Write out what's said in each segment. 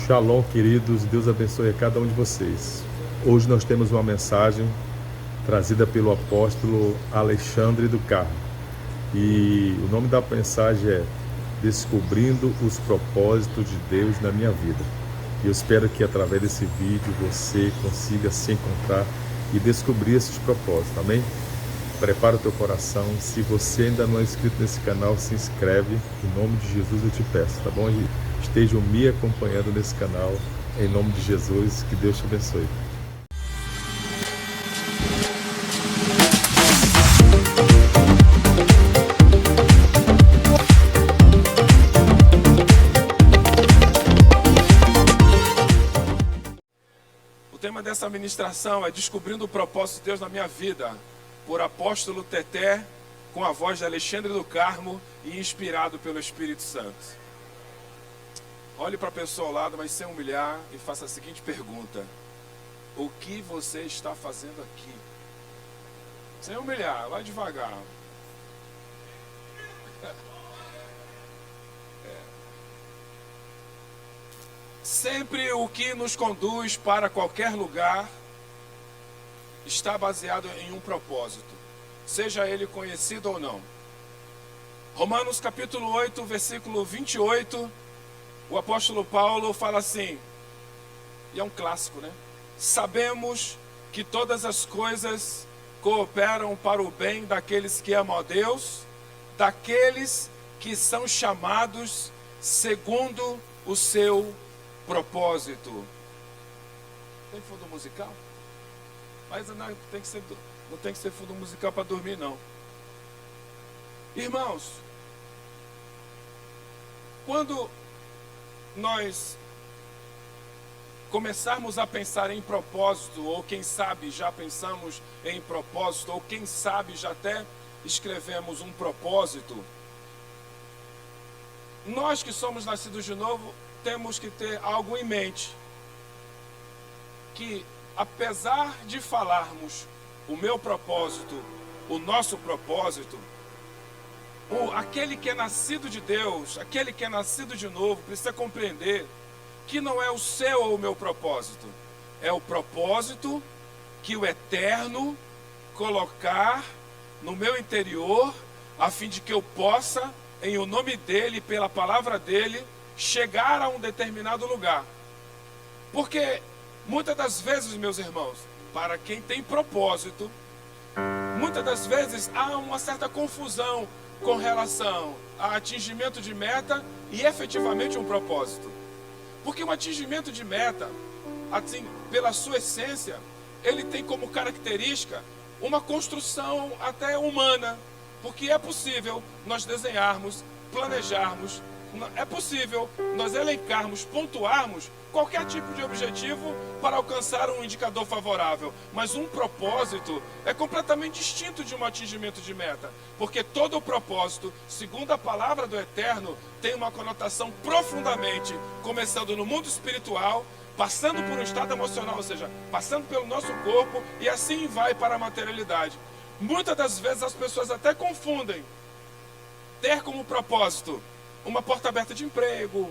Shalom, queridos, Deus abençoe a cada um de vocês. Hoje nós temos uma mensagem trazida pelo apóstolo Alexandre do Carmo. E o nome da mensagem é Descobrindo os Propósitos de Deus na Minha Vida. E eu espero que através desse vídeo você consiga se encontrar e descobrir esses propósitos, amém? Prepara o teu coração. Se você ainda não é inscrito nesse canal, se inscreve. Em nome de Jesus eu te peço, tá bom? E estejam me acompanhando nesse canal. Em nome de Jesus, que Deus te abençoe. O tema dessa ministração é Descobrindo o Propósito de Deus na Minha Vida, por apóstolo Teté, com a voz de Alexandre do Carmo e inspirado pelo Espírito Santo. Olhe para a pessoa ao lado, mas sem humilhar, e faça a seguinte pergunta: o que você está fazendo aqui? Sem humilhar, vai devagar. Sempre o que nos conduz para qualquer lugar está baseado em um propósito, seja ele conhecido ou não. Romanos capítulo 8, versículo 28, o apóstolo Paulo fala assim, e é um clássico, né? Sabemos que todas as coisas cooperam para o bem daqueles que amam a Deus, daqueles que são chamados segundo o seu propósito. Tem fundo musical? Mas não tem que ser fundo musical para dormir, não. Irmãos, quando nós começarmos a pensar em propósito, ou quem sabe já pensamos em propósito, ou quem sabe já até escrevemos um propósito, nós que somos nascidos de novo, temos que ter algo em mente, que apesar de falarmos o meu propósito, o nosso propósito, aquele que é nascido de Deus, aquele que é nascido de novo, precisa compreender que não é o seu ou o meu propósito, é o propósito que o Eterno colocar no meu interior, a fim de que eu possa, em o nome dEle, pela palavra dEle, chegar a um determinado lugar. Porque muitas das vezes, meus irmãos, para quem tem propósito, muitas das vezes há uma certa confusão com relação a atingimento de meta e efetivamente um propósito. Porque um atingimento de meta, assim, pela sua essência, ele tem como característica uma construção até humana. Porque é possível nós desenharmos, planejarmos, é possível nós elencarmos, pontuarmos qualquer tipo de objetivo para alcançar um indicador favorável. Mas um propósito é completamente distinto de um atingimento de meta. Porque todo o propósito, segundo a palavra do Eterno, tem uma conotação profundamente, começando no mundo espiritual, passando por um estado emocional, ou seja, passando pelo nosso corpo e assim vai para a materialidade. Muitas das vezes as pessoas até confundem ter como propósito uma porta aberta de emprego,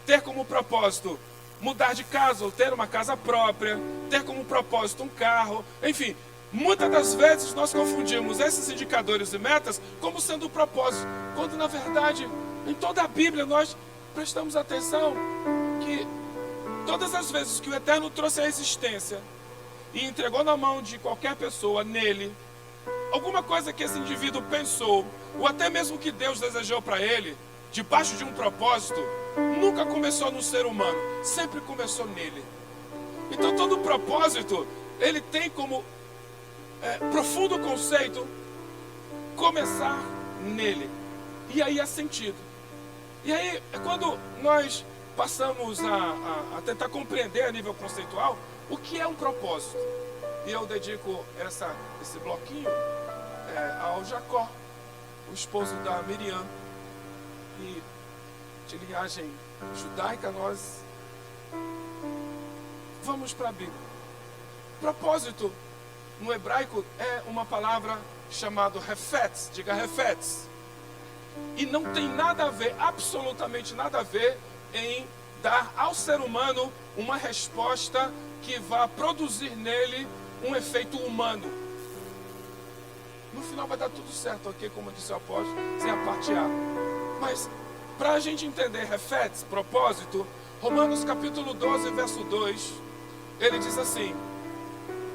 ter como propósito mudar de casa ou ter uma casa própria, ter como propósito um carro, enfim, muitas das vezes nós confundimos esses indicadores e metas como sendo o propósito, quando na verdade, em toda a Bíblia nós prestamos atenção que todas as vezes que o Eterno trouxe a existência e entregou na mão de qualquer pessoa, nele, alguma coisa que esse indivíduo pensou, ou até mesmo que Deus desejou para ele, debaixo de um propósito, nunca começou no ser humano, sempre começou nele. Então todo propósito, ele tem como profundo conceito começar nele. E aí é sentido. E aí, quando nós passamos a tentar compreender a nível conceitual, o que é um propósito? E eu dedico esse bloquinho ao Jacó, o esposo da Miriam. E de linhagem judaica, nós vamos para a Bíblia. Propósito, no hebraico, é uma palavra chamada refetz, diga refetz. E não tem nada a ver, absolutamente nada a ver, em dar ao ser humano uma resposta que vá produzir nele um efeito humano. No final vai dar tudo certo, ok? Como disse o apóstolo, sem a parte A. Mas, para a gente entender refetes, propósito, Romanos capítulo 12, verso 2, ele diz assim: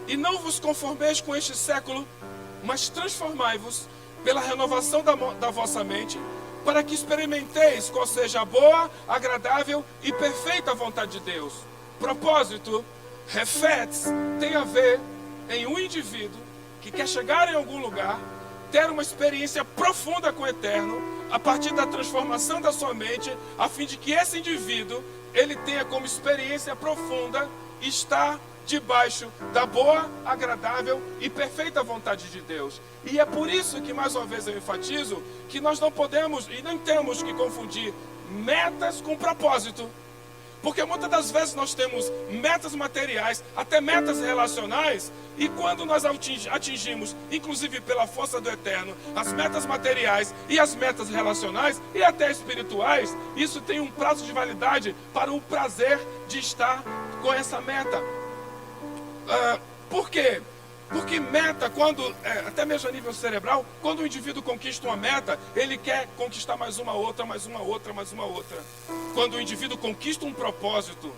e não vos conformeis com este século, mas transformai-vos pela renovação da vossa mente, para que experimenteis qual seja a boa, agradável e perfeita vontade de Deus. Propósito, refetes, tem a ver em um indivíduo que quer chegar em algum lugar, ter uma experiência profunda com o Eterno, a partir da transformação da sua mente, a fim de que esse indivíduo, ele tenha como experiência profunda estar debaixo da boa, agradável e perfeita vontade de Deus. E é por isso que, mais uma vez, eu enfatizo que nós não podemos e nem temos que confundir metas com propósito. Porque muitas das vezes nós temos metas materiais, até metas relacionais, e quando nós atingimos, inclusive pela força do Eterno, as metas materiais e as metas relacionais e até espirituais, isso tem um prazo de validade para o prazer de estar com essa meta. Por quê? Porque meta, quando, até mesmo a nível cerebral, quando o indivíduo conquista uma meta, ele quer conquistar mais uma outra, mais uma outra, mais uma outra. Quando o indivíduo conquista um propósito,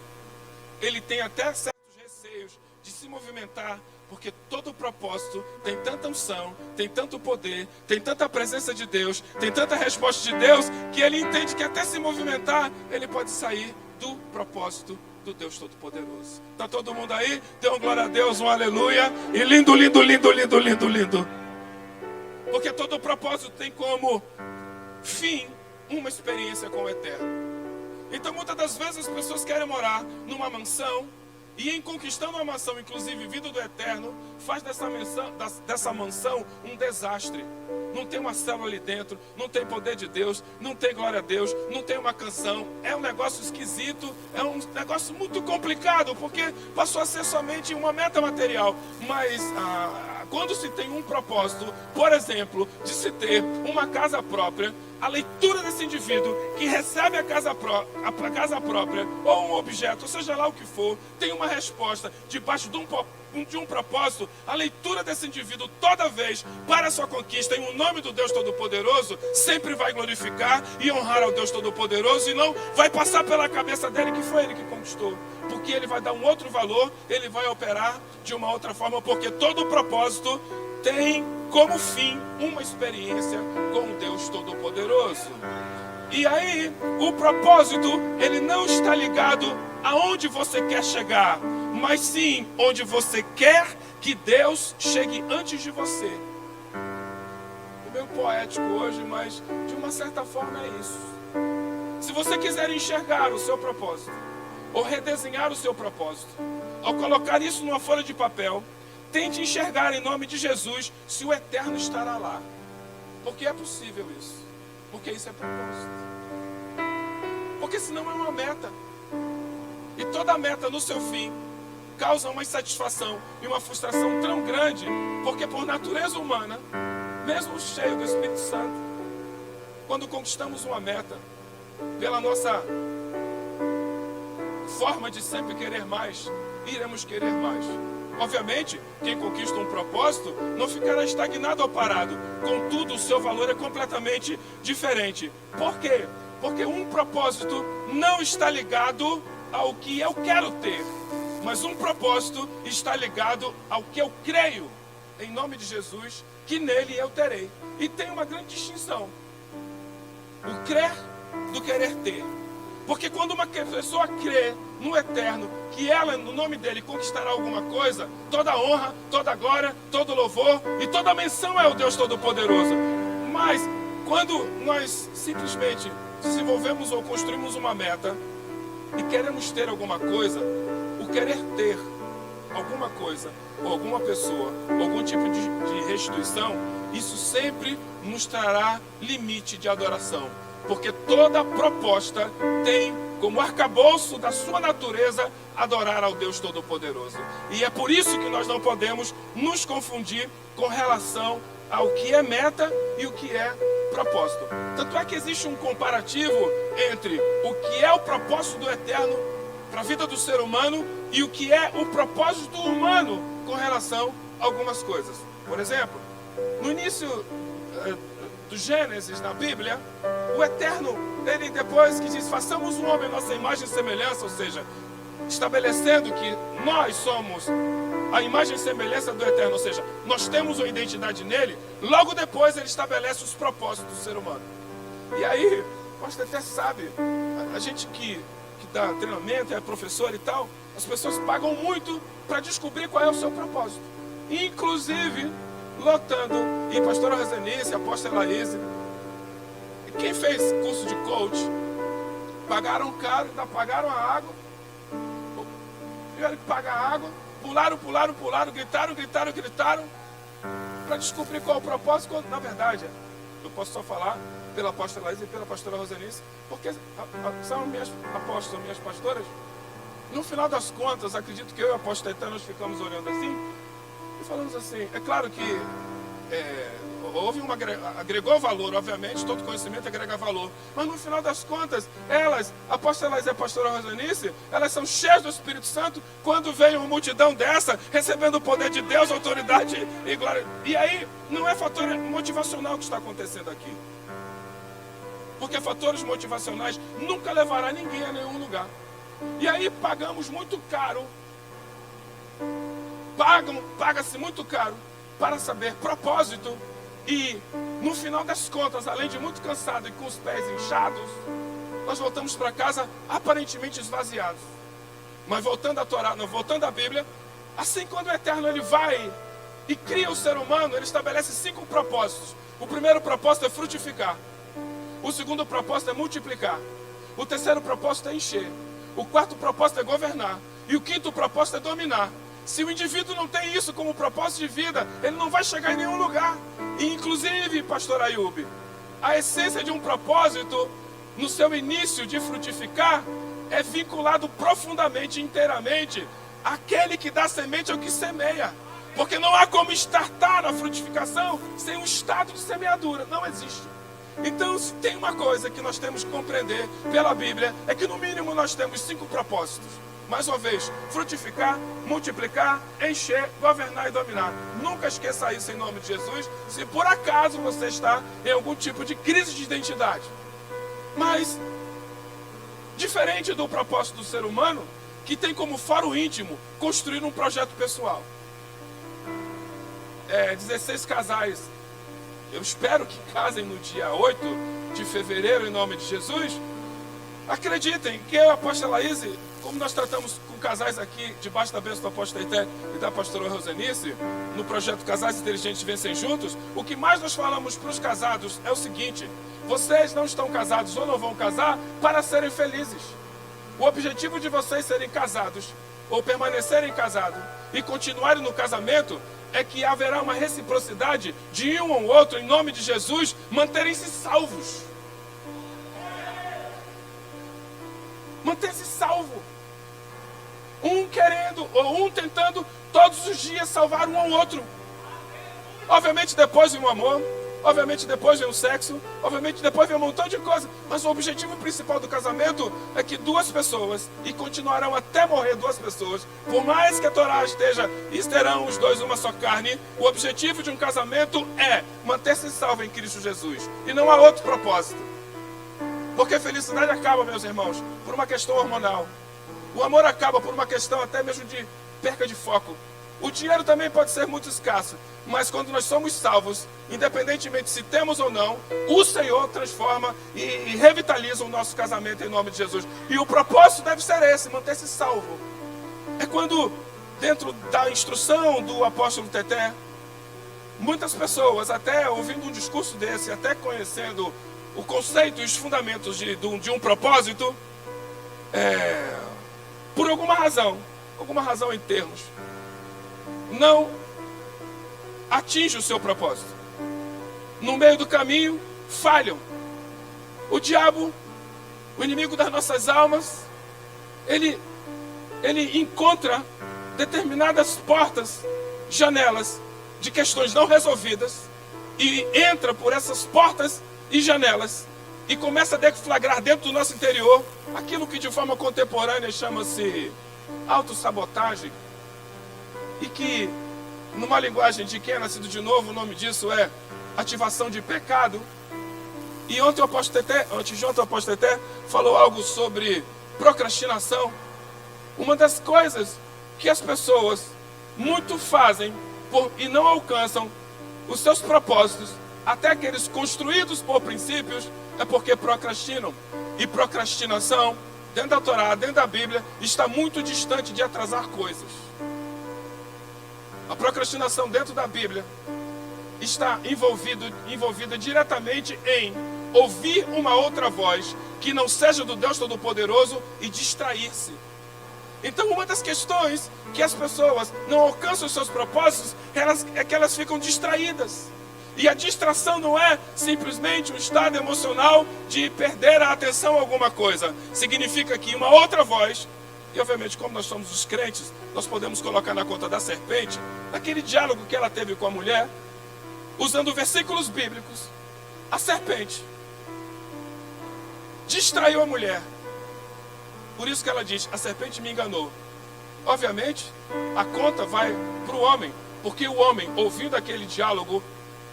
ele tem até certos receios de se movimentar, porque todo propósito tem tanta unção, tem tanto poder, tem tanta presença de Deus, tem tanta resposta de Deus, que ele entende que até se movimentar, ele pode sair do propósito do Deus Todo-Poderoso. Está todo mundo aí? Dê uma glória a Deus, um aleluia. E lindo, lindo, lindo, lindo, lindo, lindo. Porque todo propósito tem como fim uma experiência com o Eterno. Então muitas das vezes as pessoas querem morar numa mansão, e em conquistando uma mansão, inclusive vindo do Eterno, faz dessa mansão um desastre. Não tem uma célula ali dentro, não tem poder de Deus, não tem glória a Deus, não tem uma canção. É um negócio esquisito, é um negócio muito complicado, porque passou a ser somente uma meta material. Mas quando se tem um propósito, por exemplo, de se ter uma casa própria, a leitura desse indivíduo que recebe a casa própria, ou um objeto, ou seja lá o que for, tem uma resposta debaixo de um propósito. A leitura desse indivíduo toda vez para a sua conquista em um nome do Deus Todo-Poderoso sempre vai glorificar e honrar ao Deus Todo-Poderoso, e não vai passar pela cabeça dele que foi ele que conquistou, porque ele vai dar um outro valor, ele vai operar de uma outra forma, porque todo propósito tem como fim uma experiência com o Deus Todo-Poderoso. E aí, o propósito, ele não está ligado aonde você quer chegar, mas sim onde você quer que Deus chegue antes de você. É meio poético hoje, mas de uma certa forma é isso. Se você quiser enxergar o seu propósito, ou redesenhar o seu propósito, ao colocar isso numa folha de papel, tente enxergar em nome de Jesus se o Eterno estará lá. Porque é possível isso. Porque isso é propósito. Porque senão é uma meta. E toda meta no seu fim causa uma insatisfação e uma frustração tão grande, porque por natureza humana, mesmo cheio do Espírito Santo, quando conquistamos uma meta, pela nossa forma de sempre querer mais, iremos querer mais. Obviamente, quem conquista um propósito não ficará estagnado ou parado. Contudo, o seu valor é completamente diferente. Por quê? Porque um propósito não está ligado ao que eu quero ter, mas um propósito está ligado ao que eu creio, em nome de Jesus, que nele eu terei. E tem uma grande distinção: o crer do querer ter. Porque quando uma pessoa crê no Eterno, que ela, no nome dele, conquistará alguma coisa, toda honra, toda glória, todo louvor e toda menção é o Deus Todo-Poderoso. Mas quando nós simplesmente desenvolvemos ou construímos uma meta e queremos ter alguma coisa, o querer ter alguma coisa, ou alguma pessoa, ou algum tipo de restituição, isso sempre nos trará limite de adoração. Porque toda proposta tem como arcabouço da sua natureza adorar ao Deus Todo-Poderoso. E é por isso que nós não podemos nos confundir com relação ao que é meta e o que é propósito. Tanto é que existe um comparativo entre o que é o propósito do Eterno para a vida do ser humano e o que é o propósito humano com relação a algumas coisas. Por exemplo, no início do Gênesis, na Bíblia, o Eterno, ele depois que diz, façamos um homem à nossa imagem e semelhança, ou seja, estabelecendo que nós somos a imagem e semelhança do Eterno, ou seja, nós temos uma identidade nele, logo depois ele estabelece os propósitos do ser humano. E aí, você até sabe, a gente que dá treinamento, é professor e tal, as pessoas pagam muito para descobrir qual é o seu propósito. Inclusive, lotando, e a pastora Rosenice, a apóstola Laís, quem fez curso de coach, pagaram caro, ainda pagaram a água, tiveram que pagar a água, pularam, gritaram, para descobrir qual é o propósito, quando na verdade, eu posso só falar pela apóstola Laís e pela pastora Rosenice, porque são minhas apóstolas, minhas pastoras. No final das contas, acredito que eu e a apóstola Eterna nós ficamos olhando assim e falamos assim, é claro que agregou valor, obviamente, todo conhecimento agrega valor, mas no final das contas, elas, a apóstola Laís e a pastora Rosenice, elas são cheias do Espírito Santo quando vem uma multidão dessa, recebendo o poder de Deus, autoridade e glória. E aí, não é fator motivacional que está acontecendo aqui. Porque fatores motivacionais nunca levará ninguém a nenhum lugar. E aí pagamos muito caro, paga-se muito caro para saber propósito. E no final das contas, além de muito cansado e com os pés inchados, nós voltamos para casa aparentemente esvaziados. Mas voltando à Torá, não, voltando à Bíblia, assim quando o Eterno ele vai e cria o ser humano, ele estabelece 5 propósitos. O primeiro propósito é frutificar. O segundo propósito é multiplicar. O terceiro propósito é encher. O quarto propósito é governar. E o quinto propósito é dominar. Se o indivíduo não tem isso como propósito de vida, ele não vai chegar em nenhum lugar. E inclusive, pastor Ayub, a essência de um propósito, no seu início de frutificar, é vinculado profundamente, inteiramente, àquele que dá semente ao que semeia. Porque não há como startar a frutificação sem um estado de semeadura. Não existe. Então, se tem uma coisa que nós temos que compreender pela Bíblia, é que no mínimo nós temos 5 propósitos. Mais uma vez, frutificar, multiplicar, encher, governar e dominar. Nunca esqueça isso em nome de Jesus, se por acaso você está em algum tipo de crise de identidade. Mas, diferente do propósito do ser humano, que tem como faro íntimo construir um projeto pessoal. 16 casais. Eu espero que casem no dia 8 de fevereiro, em nome de Jesus. Acreditem que eu e a apóstola Laís, como nós tratamos com casais aqui, debaixo da bênção do apóstolo Eté e da pastora Rosenice, no projeto Casais Inteligentes Vencem Juntos, o que mais nós falamos para os casados é o seguinte: vocês não estão casados ou não vão casar para serem felizes. O objetivo de vocês serem casados ou permanecerem casados e continuarem no casamento é que haverá uma reciprocidade de um ao outro, em nome de Jesus, manterem-se salvos. Manter-se salvo. Um querendo, ou um tentando, todos os dias salvar um ao outro. Obviamente depois vem o amor, obviamente depois vem o sexo, obviamente depois vem um montão de coisas. Mas o objetivo principal do casamento é que 2 pessoas, e continuarão até morrer 2 pessoas, por mais que a Torá esteja, e terão os 2 uma só carne, o objetivo de um casamento é manter-se salvo em Cristo Jesus. E não há outro propósito. Porque a felicidade acaba, meus irmãos, por uma questão hormonal. O amor acaba por uma questão até mesmo de perca de foco. O dinheiro também pode ser muito escasso, mas quando nós somos salvos, independentemente se temos ou não, o Senhor transforma e revitaliza o nosso casamento em nome de Jesus. E o propósito deve ser esse, manter-se salvo. É quando, dentro da instrução do apóstolo Teté, muitas pessoas, até ouvindo um discurso desse, até conhecendo o conceito e os fundamentos de um propósito, por alguma razão em termos, não atinge o seu propósito. No meio do caminho, falham. O diabo, o inimigo das nossas almas, ele encontra determinadas portas, janelas de questões não resolvidas, e entra por essas portas e janelas e começa a deflagrar dentro do nosso interior aquilo que de forma contemporânea chama-se autossabotagem, e que numa linguagem de quem é nascido de novo, o nome disso é ativação de pecado. E ontem o apóstolo Teté falou algo sobre procrastinação. Uma das coisas que as pessoas muito fazem e não alcançam os seus propósitos, até aqueles construídos por princípios, é porque procrastinam. E procrastinação, dentro da Torá, dentro da Bíblia, está muito distante de atrasar coisas. A procrastinação dentro da Bíblia está envolvida diretamente em ouvir uma outra voz que não seja do Deus Todo-Poderoso e distrair-se. Então, uma das questões que as pessoas não alcançam os seus propósitos é que elas ficam distraídas. E a distração não é simplesmente um estado emocional de perder a atenção a alguma coisa. Significa que uma outra voz, e obviamente como nós somos os crentes, nós podemos colocar na conta da serpente, naquele diálogo que ela teve com a mulher, usando versículos bíblicos, a serpente distraiu a mulher. Por isso que ela diz, a serpente me enganou. Obviamente, a conta vai para o homem, porque o homem, ouvindo aquele diálogo,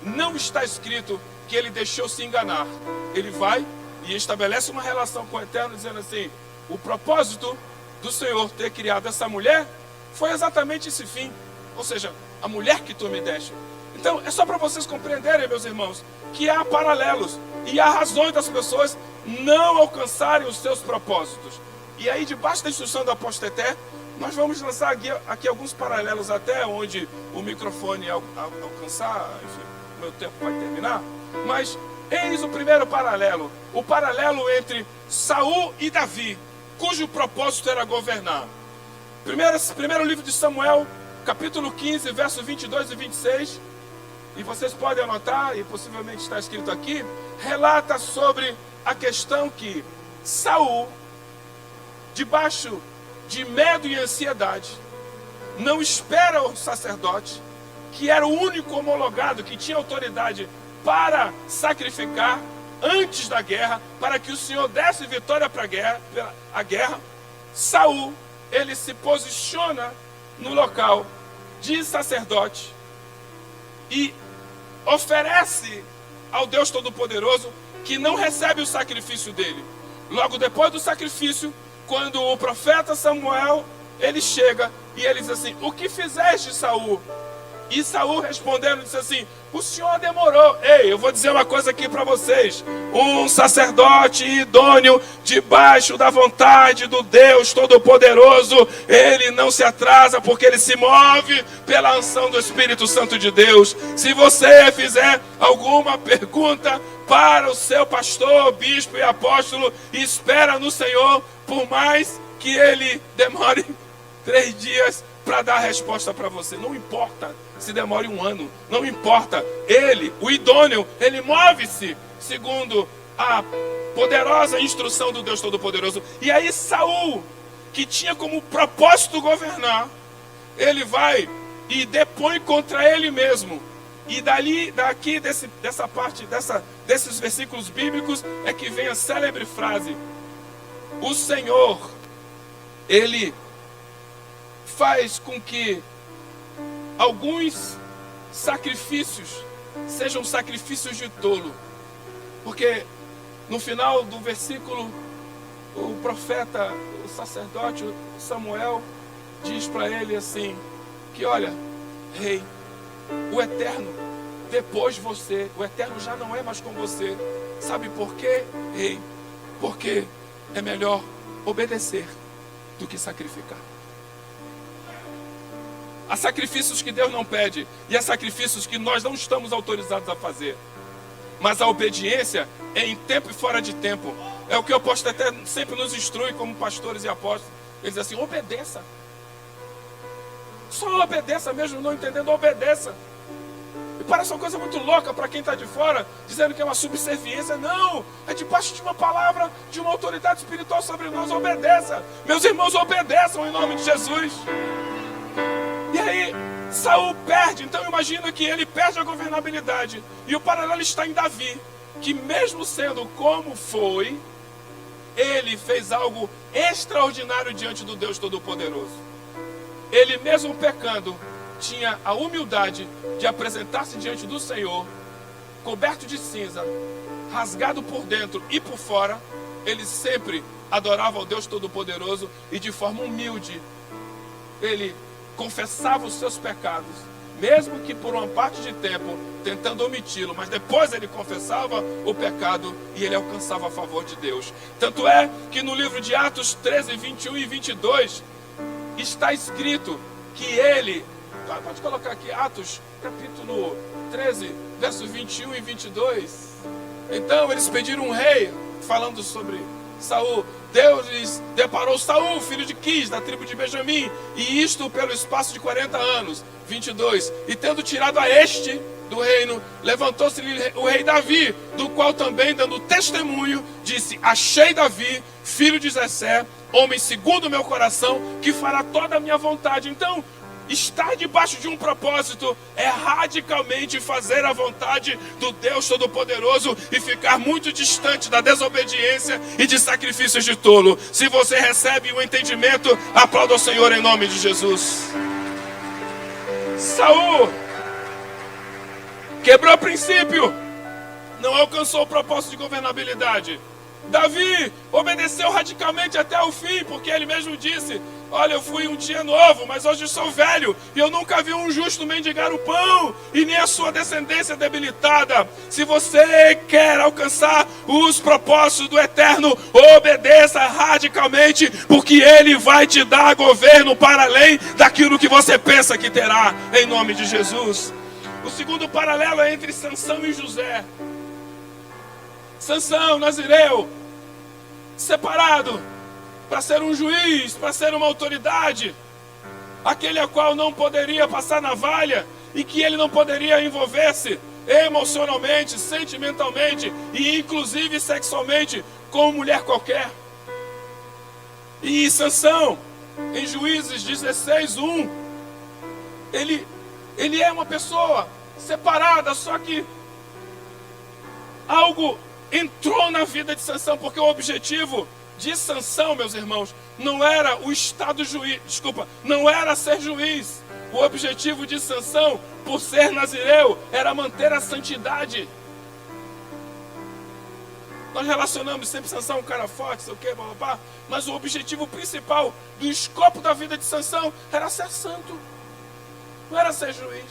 não está escrito que ele deixou se enganar. Ele vai e estabelece uma relação com o Eterno, dizendo assim, o propósito do Senhor ter criado essa mulher foi exatamente esse fim. Ou seja, a mulher que tu me deste. Então, é só para vocês compreenderem, meus irmãos, que há paralelos e há razões das pessoas não alcançarem os seus propósitos. E aí, debaixo da instrução do apóstolo Teté, nós vamos lançar aqui alguns paralelos até onde o microfone alcançar, enfim, o meu tempo vai terminar. Mas eis o primeiro paralelo, o paralelo entre Saul e Davi, cujo propósito era governar. Primeiro livro de Samuel, capítulo 15, versos 22 e 26, e vocês podem anotar, e possivelmente está escrito aqui, relata sobre a questão que Saul, debaixo de medo e ansiedade, não espera o sacerdote, que era o único homologado que tinha autoridade para sacrificar antes da guerra, para que o Senhor desse vitória para a guerra. Saul, ele se posiciona no local de sacerdote e oferece ao Deus Todo-Poderoso, que não recebe o sacrifício dele. Logo depois do sacrifício, quando o profeta Samuel, ele chega e ele diz assim, o que fizeste, Saul? E Saul respondendo, disse assim, o Senhor demorou. Ei, eu vou dizer uma coisa aqui para vocês. Um sacerdote idôneo, debaixo da vontade do Deus Todo-Poderoso, ele não se atrasa, porque ele se move pela unção do Espírito Santo de Deus. Se você fizer alguma pergunta para o seu pastor, bispo e apóstolo, espera no Senhor, por mais que ele demore 3 dias para dar a resposta para você. Não importa se demore 1 ano, não importa. Ele, o idôneo, ele move-se segundo a poderosa instrução do Deus Todo-Poderoso. E aí Saul, que tinha como propósito governar, ele vai e depõe contra ele mesmo. E daqui dessa parte, desses versículos bíblicos, é que vem a célebre frase: o Senhor, ele faz com que alguns sacrifícios sejam sacrifícios de tolo. Porque no final do versículo, o profeta, o sacerdote Samuel diz para ele assim, que olha, rei, o Eterno, depois de você, o Eterno já não é mais com você. Sabe por quê, rei? Porque é melhor obedecer do que sacrificar. Há sacrifícios que Deus não pede, e há sacrifícios que nós não estamos autorizados a fazer. Mas a obediência é em tempo e fora de tempo. É o que o apóstolo até sempre nos instrui como pastores e apóstolos. Ele diz assim, obedeça. Só obedeça mesmo, não entendendo, obedeça. E parece uma coisa muito louca para quem está de fora, dizendo que é uma subserviência. Não, é debaixo de uma palavra, de uma autoridade espiritual sobre nós, obedeça. Meus irmãos, obedeçam em nome de Jesus. E aí, Saul perde, então imagina que ele perde a governabilidade. E o paralelo está em Davi, que mesmo sendo como foi, ele fez algo extraordinário diante do Deus Todo-Poderoso. Ele mesmo pecando, tinha a humildade de apresentar-se diante do Senhor, coberto de cinza, rasgado por dentro e por fora. Ele sempre adorava ao Deus Todo-Poderoso e de forma humilde, ele confessava os seus pecados, mesmo que por uma parte de tempo tentando omiti-lo, mas depois ele confessava o pecado e ele alcançava a favor de Deus. Tanto é que no livro de Atos 13, 21 e 22 está escrito que ele, pode colocar aqui, Atos capítulo 13, versos 21 e 22. Então eles pediram um rei, falando sobre Saul. Deus lhes deparou Saul, filho de Quis, da tribo de Benjamim, e isto pelo espaço de 40 anos. 22. E tendo tirado a este do reino, levantou-se-lhe o rei Davi, do qual também, dando testemunho, disse: achei Davi, filho de Jessé, homem segundo o meu coração, que fará toda a minha vontade. Então, estar debaixo de um propósito é radicalmente fazer a vontade do Deus Todo-Poderoso e ficar muito distante da desobediência e de sacrifícios de tolo. Se você recebe o entendimento, aplauda o Senhor em nome de Jesus. Saul quebrou o princípio, não alcançou o propósito de governabilidade. Davi obedeceu radicalmente até o fim, porque ele mesmo disse: olha, eu fui um dia novo, mas hoje sou velho, e eu nunca vi um justo mendigar o pão, e nem a sua descendência debilitada. Se você quer alcançar os propósitos do Eterno, obedeça radicalmente, porque Ele vai te dar governo para além daquilo que você pensa que terá, em nome de Jesus. O segundo paralelo é entre Sansão e José. Sansão, nazireu, separado para ser um juiz, para ser uma autoridade, aquele a qual não poderia passar navalha e que ele não poderia envolver-se emocionalmente, sentimentalmente e inclusive sexualmente com mulher qualquer. E Sansão, em Juízes 16:1, ele é uma pessoa separada, só que algo entrou na vida de Sansão, porque o objetivo de Sansão, meus irmãos, não era o estado juiz, não era ser juiz. O objetivo de Sansão, por ser nazireu, era manter a santidade. Nós relacionamos sempre Sansão um cara forte, sei o que, blá, mas o objetivo principal do escopo da vida de Sansão era ser santo, não era ser juiz.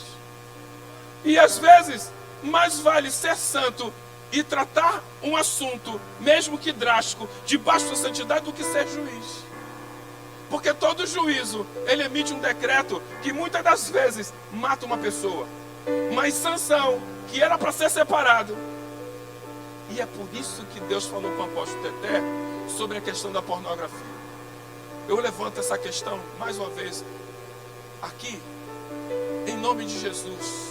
E às vezes, mais vale ser santo e tratar um assunto, mesmo que drástico, debaixo da santidade, do que ser juiz. Porque todo juízo, ele emite um decreto que muitas das vezes mata uma pessoa. Mas Sansão, que era para ser separado, e é por isso que Deus falou com o apóstolo Teté sobre a questão da pornografia. Eu levanto essa questão mais uma vez aqui, em nome de Jesus.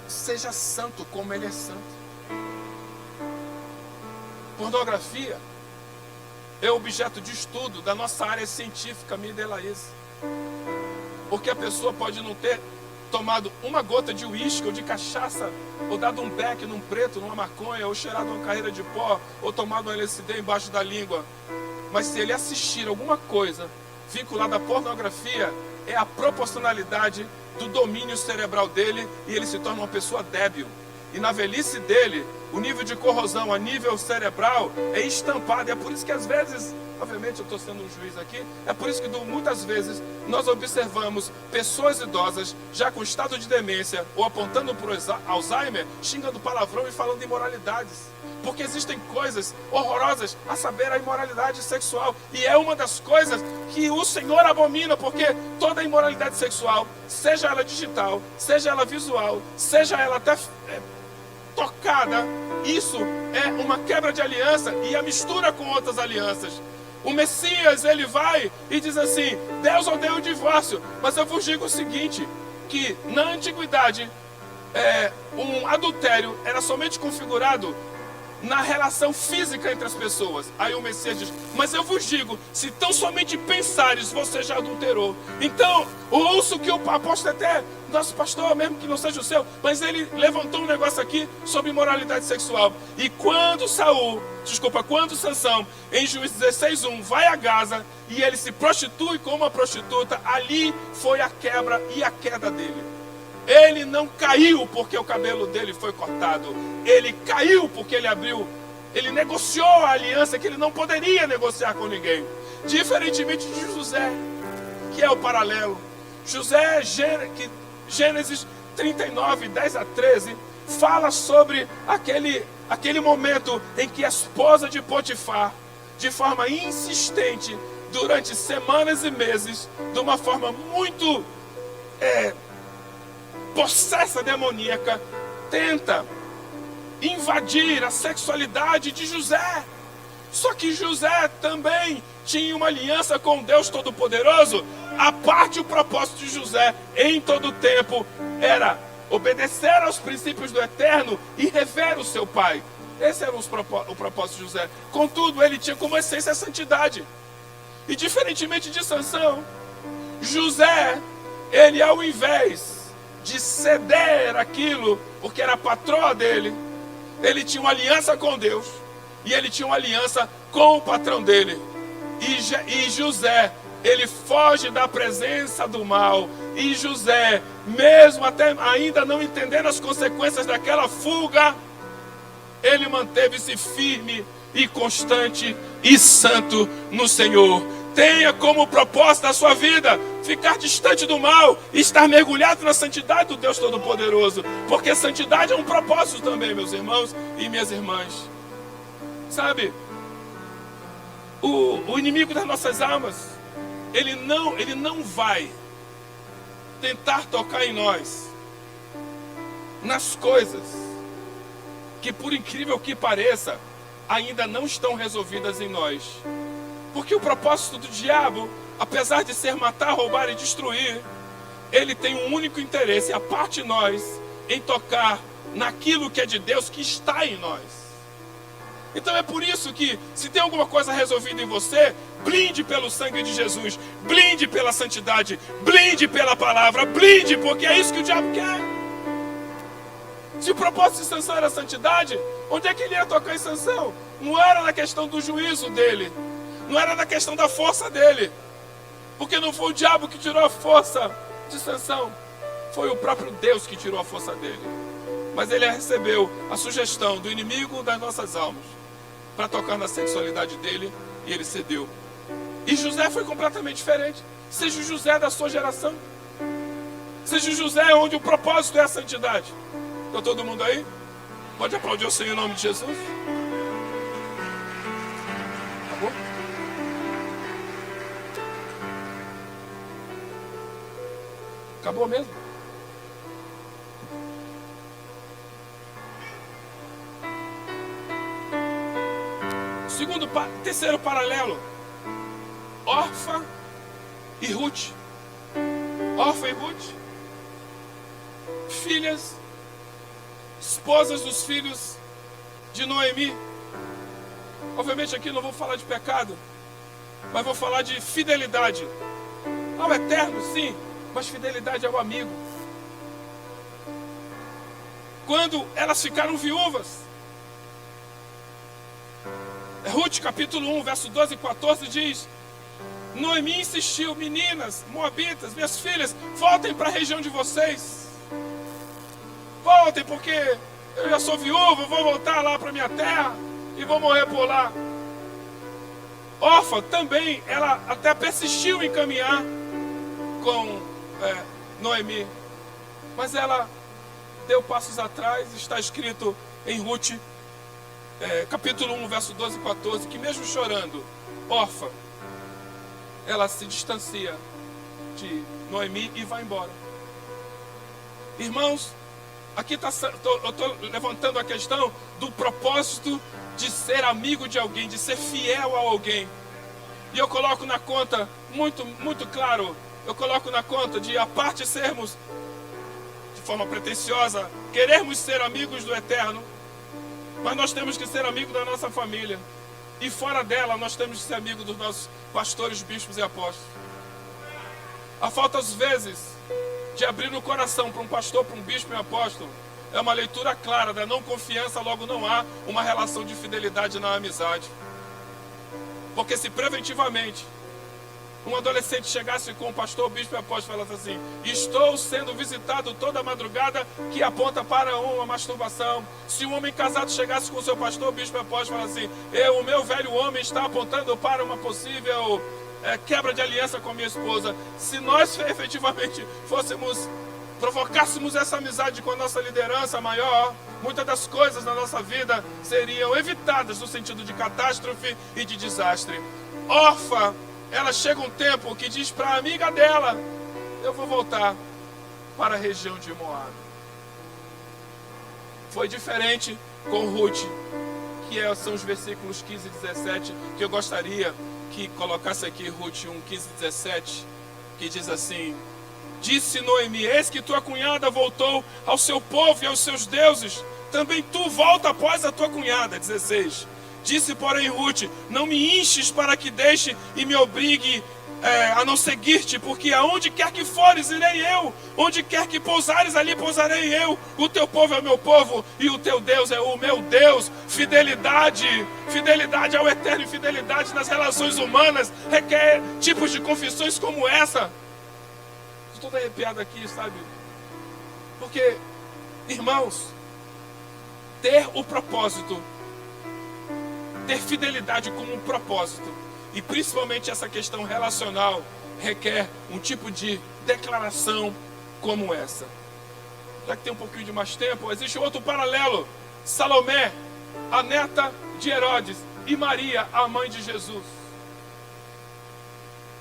Seja santo como Ele é santo. Pornografia é objeto de estudo da nossa área científica, minha e de Laís. Porque a pessoa pode não ter tomado uma gota de uísque ou de cachaça, ou dado um beck num preto, numa maconha, ou cheirado uma carreira de pó, ou tomado um LSD embaixo da língua. Mas se ele assistir alguma coisa vinculada à pornografia, é a proporcionalidade do domínio cerebral dele, e ele se torna uma pessoa débil. E na velhice dele, o nível de corrosão a nível cerebral é estampado. E é por isso que às vezes, obviamente eu estou sendo um juiz aqui, é por isso que muitas vezes nós observamos pessoas idosas já com estado de demência ou apontando para o Alzheimer, xingando palavrão e falando imoralidades. Porque existem coisas horrorosas, a saber, a imoralidade sexual. E é uma das coisas que o Senhor abomina, porque toda imoralidade sexual, seja ela digital, seja ela visual, seja ela até tocada, isso é uma quebra de aliança e a mistura com outras alianças. O Messias, ele vai e diz assim: Deus odeia o divórcio, mas eu vos digo o seguinte, que na antiguidade um adultério era somente configurado na relação física entre as pessoas. Aí o Messias diz: mas eu vos digo, se tão somente pensares, você já adulterou. Então, ouço que o apóstolo, até nosso pastor, mesmo que não seja o seu, mas ele levantou um negócio aqui sobre imoralidade sexual. E quando Sansão, em Juízes 16:1, vai a Gaza e ele se prostitui com uma prostituta, ali foi a quebra e a queda dele. Ele não caiu porque o cabelo dele foi cortado. Ele caiu porque ele negociou a aliança que ele não poderia negociar com ninguém. Diferentemente de José, que é o paralelo. José, Gênesis 39, 10 a 13, fala sobre aquele momento em que a esposa de Potifar, de forma insistente, durante semanas e meses, de uma forma muito possessa demoníaca, tenta invadir a sexualidade de José. Só que José também tinha uma aliança com Deus Todo-Poderoso. A parte, o propósito de José em todo tempo era obedecer aos princípios do Eterno e rever o seu pai. Esse era o propósito de José. Contudo, ele tinha como essência a santidade. E diferentemente de Sansão, José, ele, ao invés de ceder aquilo, porque era a patroa dele, ele tinha uma aliança com Deus e ele tinha uma aliança com o patrão dele. E José, ele foge da presença do mal. E José, mesmo até ainda não entendendo as consequências daquela fuga, ele manteve-se firme e constante e santo no Senhor. Tenha como propósito da sua vida ficar distante do mal e estar mergulhado na santidade do Deus Todo-Poderoso. Porque santidade é um propósito também, meus irmãos e minhas irmãs. Sabe, o inimigo das nossas almas, ele não vai tentar tocar em nós nas coisas que, por incrível que pareça, ainda não estão resolvidas em nós. Porque o propósito do diabo, apesar de ser matar, roubar e destruir, ele tem um único interesse, a parte de nós, em tocar naquilo que é de Deus, que está em nós. Então é por isso que, se tem alguma coisa resolvida em você, blinde pelo sangue de Jesus, blinde pela santidade, blinde pela palavra, blinde, porque é isso que o diabo quer. Se o propósito de Sansão era a santidade, onde é que ele ia tocar em Sansão? Não era na questão do juízo dele, não era na questão da força dele, porque não foi o diabo que tirou a força de Sansão, foi o próprio Deus que tirou a força dele. Mas ele recebeu a sugestão do inimigo das nossas almas para tocar na sexualidade dele, e ele cedeu. E José foi completamente diferente. Seja o José da sua geração, seja o José onde o propósito é a santidade. Está todo mundo aí? Pode aplaudir o Senhor em nome de Jesus. Acabou? Acabou mesmo? Terceiro paralelo, Orfa e Ruth. Orfa e Ruth, filhas, esposas dos filhos de Noemi. Obviamente aqui não vou falar de pecado, mas vou falar de fidelidade ao Eterno, sim, mas fidelidade ao amigo. Quando elas ficaram viúvas, Ruth capítulo 1, verso 12 e 14 diz: Noemi insistiu: meninas, moabitas, minhas filhas, voltem para a região de vocês. Voltem, porque eu já sou viúva, vou voltar lá para minha terra e vou morrer por lá. Orfa também, ela até persistiu em caminhar com Noemi, mas ela deu passos atrás. Está escrito em Ruth capítulo 1, verso 12 e 14, que mesmo chorando, Orfa, ela se distancia de Noemi e vai embora. Irmãos, aqui eu estou levantando a questão do propósito de ser amigo de alguém, de ser fiel a alguém. E eu coloco na conta, muito, muito claro, eu coloco na conta de, a parte sermos, de forma pretensiosa, querermos ser amigos do Eterno, Mas nós temos que ser amigo da nossa família. E fora dela, nós temos que ser amigo dos nossos pastores, bispos e apóstolos. A falta, às vezes, de abrir o coração para um pastor, para um bispo e um apóstolo, é uma leitura clara da não confiança, logo não há uma relação de fidelidade na amizade. Porque se preventivamente um adolescente chegasse com o pastor, bispo e apóstolo e falasse assim: estou sendo visitado toda madrugada, que aponta para uma masturbação. Se um homem casado chegasse com o seu pastor, bispo e apóstolo e falasse assim: o meu velho homem está apontando para uma possível quebra de aliança com a minha esposa. Se nós efetivamente provocássemos essa amizade com a nossa liderança maior, muitas das coisas na nossa vida seriam evitadas no sentido de catástrofe e de desastre. Orfa, ela chega um tempo que diz para a amiga dela: eu vou voltar para a região de Moab. Foi diferente com Ruth, que são os versículos 15 e 17, que eu gostaria que colocasse aqui. Ruth 1, 15 e 17, que diz assim: disse Noemi: eis que tua cunhada voltou ao seu povo e aos seus deuses, também tu volta após a tua cunhada. 16, disse porém Ruth: não me enches para que deixe e me obrigue a não seguir-te, porque aonde quer que fores, irei eu, onde quer que pousares, ali pousarei eu. O teu povo é o meu povo e o teu Deus é o meu Deus. Fidelidade ao eterno e fidelidade nas relações humanas requer tipos de confissões como essa. Estou todo arrepiado aqui, sabe? Porque, irmãos, ter o propósito, ter fidelidade como um propósito, e principalmente essa questão relacional, requer um tipo de declaração como essa. Já que tem um pouquinho de mais tempo, existe outro paralelo: Salomé, a neta de Herodes, e Maria, a mãe de Jesus.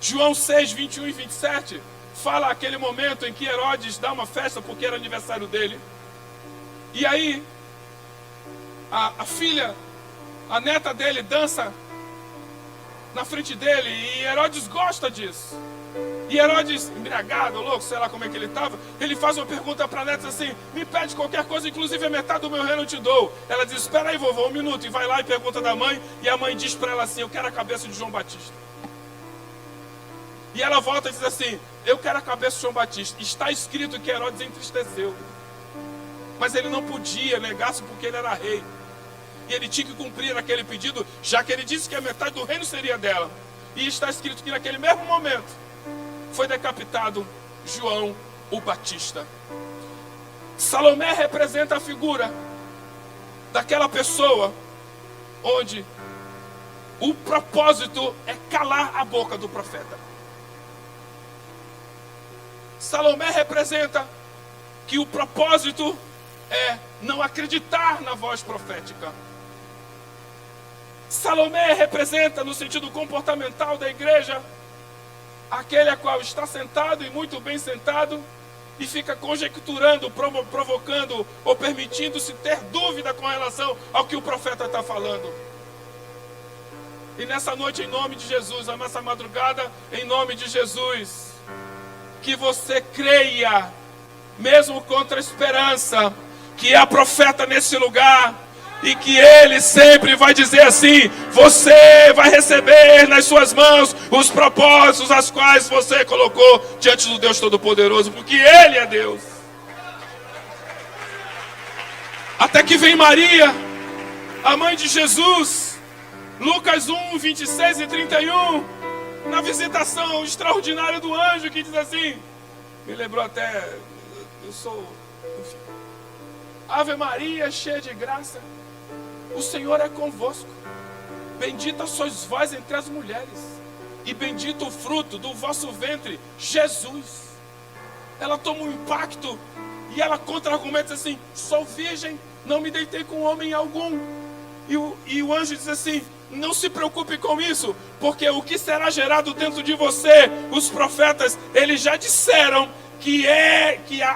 João 6, 21 e 27 fala aquele momento em que Herodes dá uma festa porque era aniversário dele. E aí a filha, a neta dele, dança na frente dele, e Herodes gosta disso. E Herodes, embriagado, louco, sei lá como é que ele estava, ele faz uma pergunta para a neta assim: me pede qualquer coisa, inclusive a metade do meu reino eu te dou. Ela diz: espera aí, vovô, um minuto. E vai lá e pergunta da mãe, e a mãe diz para ela assim: eu quero a cabeça de João Batista. E ela volta e diz assim: eu quero a cabeça de João Batista. Está escrito que Herodes entristeceu, mas ele não podia negar-se porque ele era rei. E ele tinha que cumprir aquele pedido, já que ele disse que a metade do reino seria dela. E está escrito que naquele mesmo momento foi decapitado João o Batista. Salomé representa a figura daquela pessoa onde o propósito é calar a boca do profeta. Salomé representa que o propósito é não acreditar na voz profética. Salomé representa, no sentido comportamental da igreja, aquele a qual está sentado e muito bem sentado e fica conjecturando, provocando ou permitindo-se ter dúvida com relação ao que o profeta está falando. E nessa noite, em nome de Jesus, a nossa madrugada, em nome de Jesus, que você creia, mesmo contra a esperança, que há profeta nesse lugar, e que ele sempre vai dizer assim: você vai receber nas suas mãos os propósitos as quais você colocou diante do Deus Todo-Poderoso, porque ele é Deus. Até que vem Maria, a mãe de Jesus, Lucas 1, 26 e 31, na visitação extraordinária do anjo, que diz assim, me lembrou até, enfim, Ave Maria, cheia de graça, o Senhor é convosco. Bendita sois vós entre as mulheres, e bendito o fruto do vosso ventre, Jesus. Ela toma um impacto, e ela contra-argumenta assim: sou virgem, não me deitei com homem algum. E o anjo diz assim: não se preocupe com isso, porque o que será gerado dentro de você, os profetas, eles já disseram que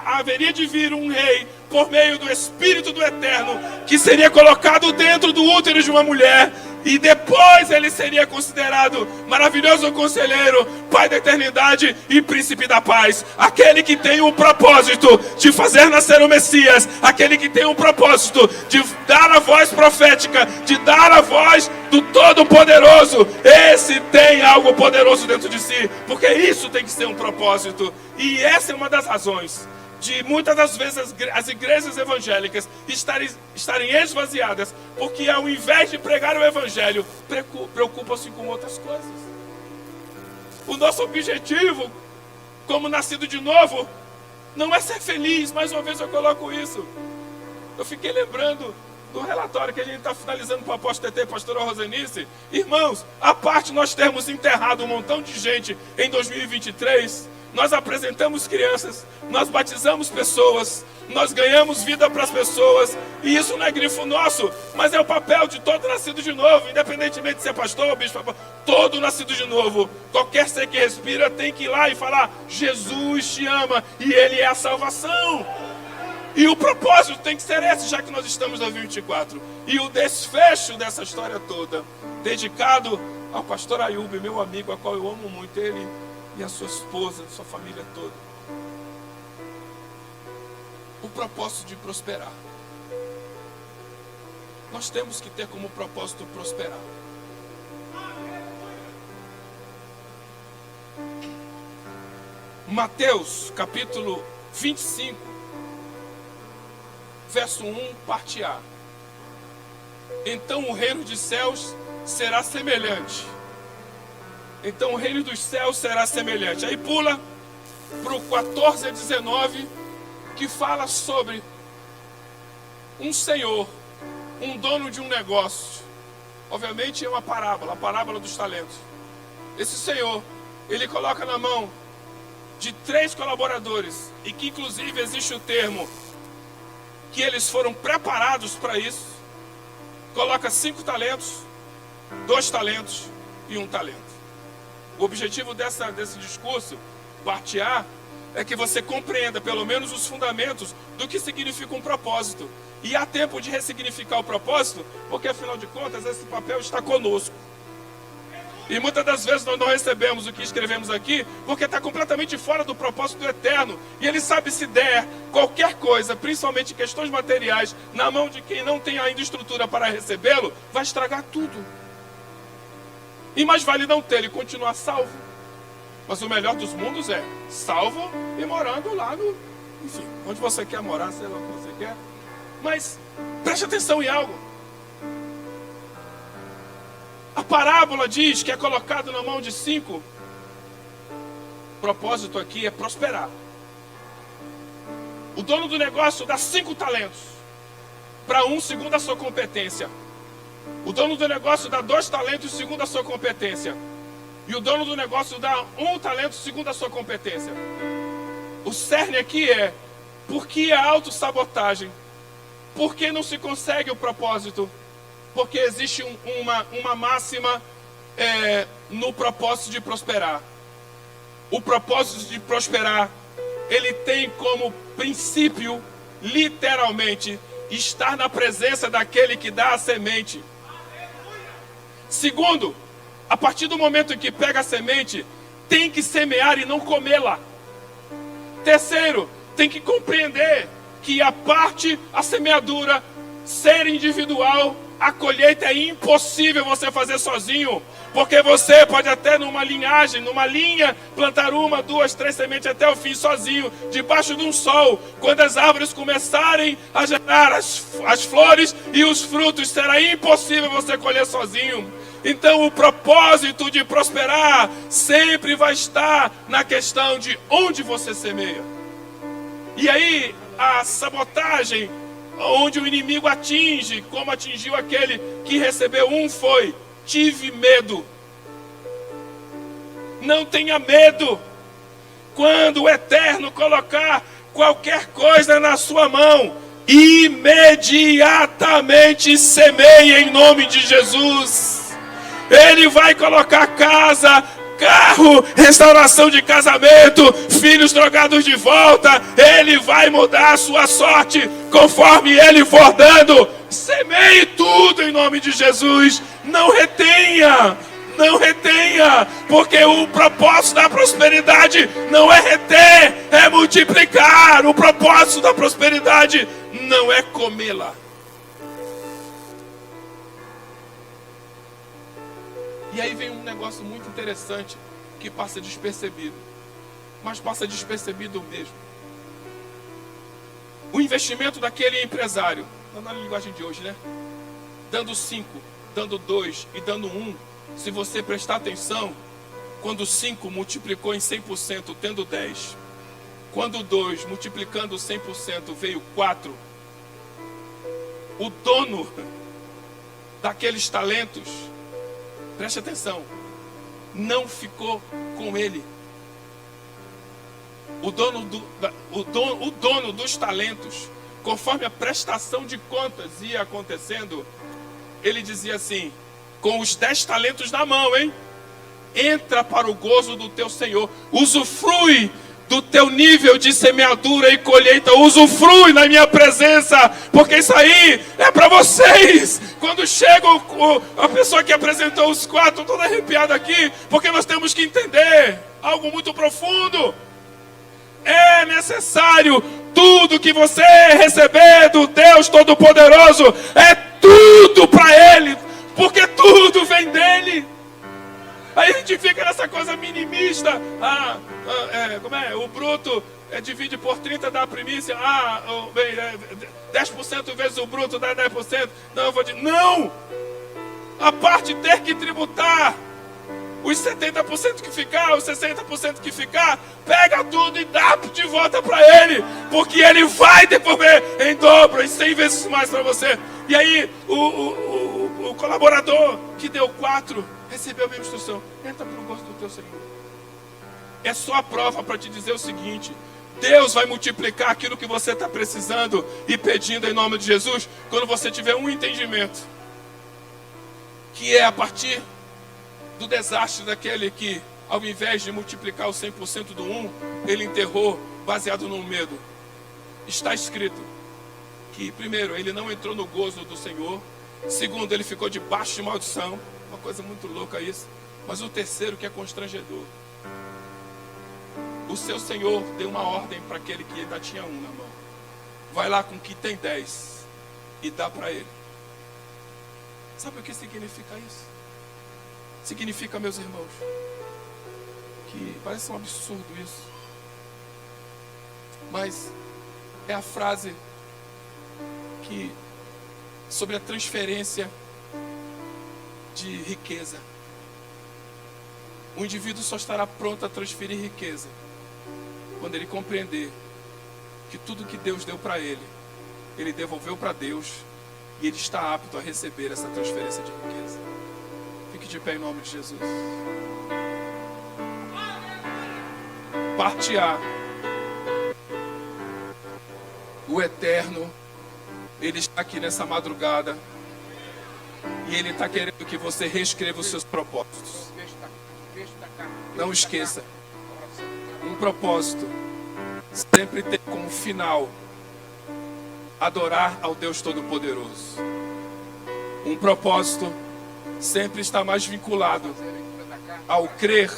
haveria de vir um rei por meio do Espírito do Eterno, que seria colocado dentro do útero de uma mulher, E depois ele seria considerado maravilhoso conselheiro, Pai da eternidade e príncipe da paz. Aquele que tem o propósito de fazer nascer o Messias, aquele que tem o propósito de dar a voz profética, de dar a voz do Todo-Poderoso. Esse tem algo poderoso dentro de si, porque isso tem que ser um propósito. E essa é uma das razões de muitas das vezes as igrejas evangélicas estarem esvaziadas, porque ao invés de pregar o evangelho, preocupam-se com outras coisas. O nosso objetivo, como nascido de novo, não é ser feliz. Mais uma vez eu coloco isso. Eu fiquei lembrando do relatório que a gente está finalizando para o apóstolo TT, pastora Rosanice. Irmãos, a parte nós termos enterrado um montão de gente em 2023, nós apresentamos crianças, nós batizamos pessoas, nós ganhamos vida para as pessoas, e isso não é grifo nosso, mas é o papel de todo nascido de novo, independentemente de ser pastor ou bispo, todo nascido de novo, qualquer ser que respira tem que ir lá e falar: Jesus te ama e Ele é a salvação. E o propósito tem que ser esse, já que nós estamos em 2024. E o desfecho dessa história toda, dedicado ao pastor Ayub, meu amigo, a qual eu amo muito, ele e a sua esposa, sua família toda. O propósito de prosperar. Nós temos que ter como propósito prosperar. Mateus, capítulo 25, verso 1, parte A. Então o reino dos céus será semelhante. Então o reino dos céus será semelhante. Aí pula para o 14 a 19, que fala sobre um senhor, um dono de um negócio. Obviamente é uma parábola, a parábola dos talentos. Esse senhor, ele coloca na mão de 3 colaboradores, e que inclusive existe o termo que eles foram preparados para isso. Coloca 5 talentos, 2 talentos e 1 talento. O objetivo desse discurso, parte A, é que você compreenda pelo menos os fundamentos do que significa um propósito. E há tempo de ressignificar o propósito, porque afinal de contas esse papel está conosco. E muitas das vezes nós não recebemos o que escrevemos aqui, porque está completamente fora do propósito do eterno. E ele sabe, se der qualquer coisa, principalmente questões materiais, na mão de quem não tem ainda estrutura para recebê-lo, vai estragar tudo. E mais vale não ter e continuar salvo. Mas o melhor dos mundos é salvo e morando lá no... Enfim, onde você quer morar, sei lá o que você quer. Mas preste atenção em algo. A parábola diz que é colocado na mão de 5. O propósito aqui é prosperar. O dono do negócio dá 5 talentos para um segundo a sua competência. O dono do negócio dá 2 talentos segundo a sua competência. E o dono do negócio dá 1 talento segundo a sua competência. O cerne aqui é: por que a autossabotagem? Por que não se consegue o propósito? Porque existe uma máxima no propósito de prosperar. O propósito de prosperar, ele tem como princípio, literalmente, estar na presença daquele que dá a semente. Segundo, a partir do momento em que pega a semente, tem que semear e não comê-la. Terceiro, tem que compreender que a semeadura, ser individual, a colheita é impossível você fazer sozinho. Porque você pode até numa linhagem, numa linha, plantar 1, 2, 3 sementes até o fim sozinho, debaixo de um sol. Quando as árvores começarem a gerar as flores e os frutos, será impossível você colher sozinho. Então o propósito de prosperar sempre vai estar na questão de onde você semeia. E aí a sabotagem, onde o inimigo atinge, como atingiu aquele que recebeu 1, foi: tive medo. Não tenha medo. Quando o Eterno colocar qualquer coisa na sua mão, imediatamente semeie em nome de Jesus. Ele vai colocar casa, carro, restauração de casamento, filhos drogados de volta. Ele vai mudar a sua sorte conforme Ele for dando. Semeie tudo em nome de Jesus. Não retenha. Não retenha, porque o propósito da prosperidade não é reter, é multiplicar. O propósito da prosperidade não é comê-la. E aí vem um negócio muito interessante que passa despercebido, mas passa despercebido mesmo. O investimento daquele empresário, na linguagem de hoje, né? Dando 5, dando 2 e dando 1. Se você prestar atenção, quando 5 multiplicou em 100%, tendo 10. Quando 2 multiplicando 100% veio 4. O dono daqueles talentos, preste atenção, não ficou com ele. O dono dos talentos, conforme a prestação de contas ia acontecendo, ele dizia assim: com os 10 talentos na mão, hein? Entra para o gozo do teu Senhor. Usufrui do teu nível de semeadura e colheita. Usufrui na minha presença, porque isso aí é para vocês. Quando chega a pessoa que apresentou os 4, toda arrepiada aqui, porque nós temos que entender algo muito profundo. É necessário tudo que você receber do Deus Todo-Poderoso, é tudo para Ele, porque tudo vem dele. Aí a gente fica nessa coisa minimista. Como é? O bruto divide por 30 dá a primícia. 10% vezes o bruto dá 10%. Não, eu vou dizer, não! A parte ter que tributar. Os 70% que ficar, os 60% que ficar, pega tudo e dá de volta para ele, porque ele vai devolver em dobro, em 100 vezes mais para você. E aí o colaborador que deu 4 recebeu a mesma instrução: entra para o gosto do teu Senhor. É só a prova para te dizer o seguinte: Deus vai multiplicar aquilo que você está precisando e pedindo em nome de Jesus, quando você tiver um entendimento, que é a partir do desastre daquele que, ao invés de multiplicar o 100% do 1, ele enterrou baseado no medo. Está escrito que, primeiro, ele não entrou no gozo do Senhor. Segundo, ele ficou debaixo de maldição. Uma coisa muito louca isso. Mas o terceiro, que é constrangedor: o seu Senhor deu uma ordem para aquele que ainda tinha 1 na mão. Vai lá com que tem 10 e dá para ele. Sabe o que significa isso? Significa, meus irmãos, que parece um absurdo isso, mas é a frase que sobre a transferência de riqueza. O indivíduo só estará pronto a transferir riqueza quando ele compreender que tudo que Deus deu para ele, ele devolveu para Deus, e ele está apto a receber essa transferência de riqueza. Fique de pé em nome de Jesus. Parte A. O Eterno, Ele está aqui nessa madrugada, e Ele está querendo que você reescreva os seus propósitos. Não esqueça, um propósito sempre tem como final adorar ao Deus Todo-Poderoso. Um propósito sempre está mais vinculado ao crer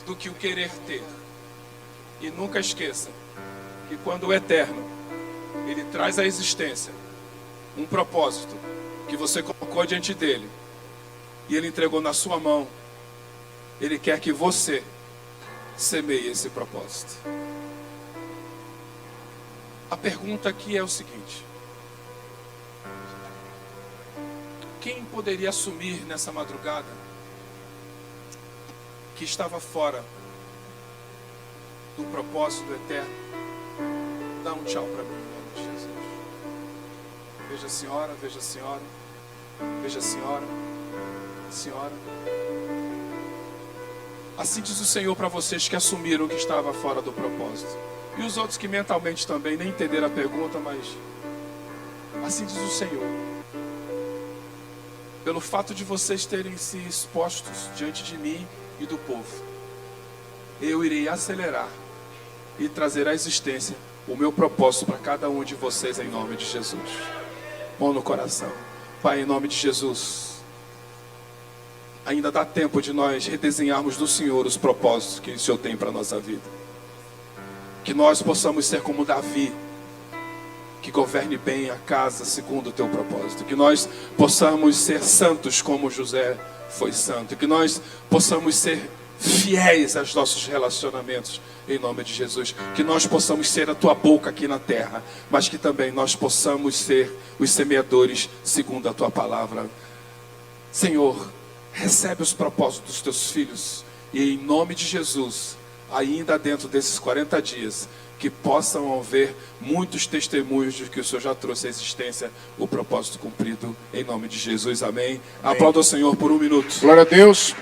do que o querer ter. E nunca esqueça que quando o Eterno, Ele traz à existência um propósito que você colocou diante dele e Ele entregou na sua mão, Ele quer que você semeie esse propósito. A pergunta aqui é o seguinte: quem poderia assumir nessa madrugada que estava fora do propósito do Eterno? Dá um tchau para mim, em nome de Jesus. Veja a senhora, veja a senhora, veja a senhora, senhora. Assim diz o Senhor para vocês que assumiram que estava fora do propósito. E os outros que mentalmente também nem entenderam a pergunta, mas assim diz o Senhor: pelo fato de vocês terem se expostos diante de mim e do povo, eu irei acelerar e trazer à existência o meu propósito para cada um de vocês em nome de Jesus. Mão no coração. Pai, em nome de Jesus, ainda dá tempo de nós redesenharmos do Senhor os propósitos que o Senhor tem para a nossa vida. Que nós possamos ser como Davi, que governe bem a casa segundo o teu propósito. Que nós possamos ser santos como José foi santo. Que nós possamos ser fiéis aos nossos relacionamentos, em nome de Jesus. Que nós possamos ser a tua boca aqui na terra, mas que também nós possamos ser os semeadores segundo a tua palavra. Senhor, recebe os propósitos dos teus filhos, e em nome de Jesus, ainda dentro desses 40 dias, que possam haver muitos testemunhos de que o Senhor já trouxe à existência o propósito cumprido, em nome de Jesus, amém. Aplauda o Senhor por um minuto. Glória a Deus.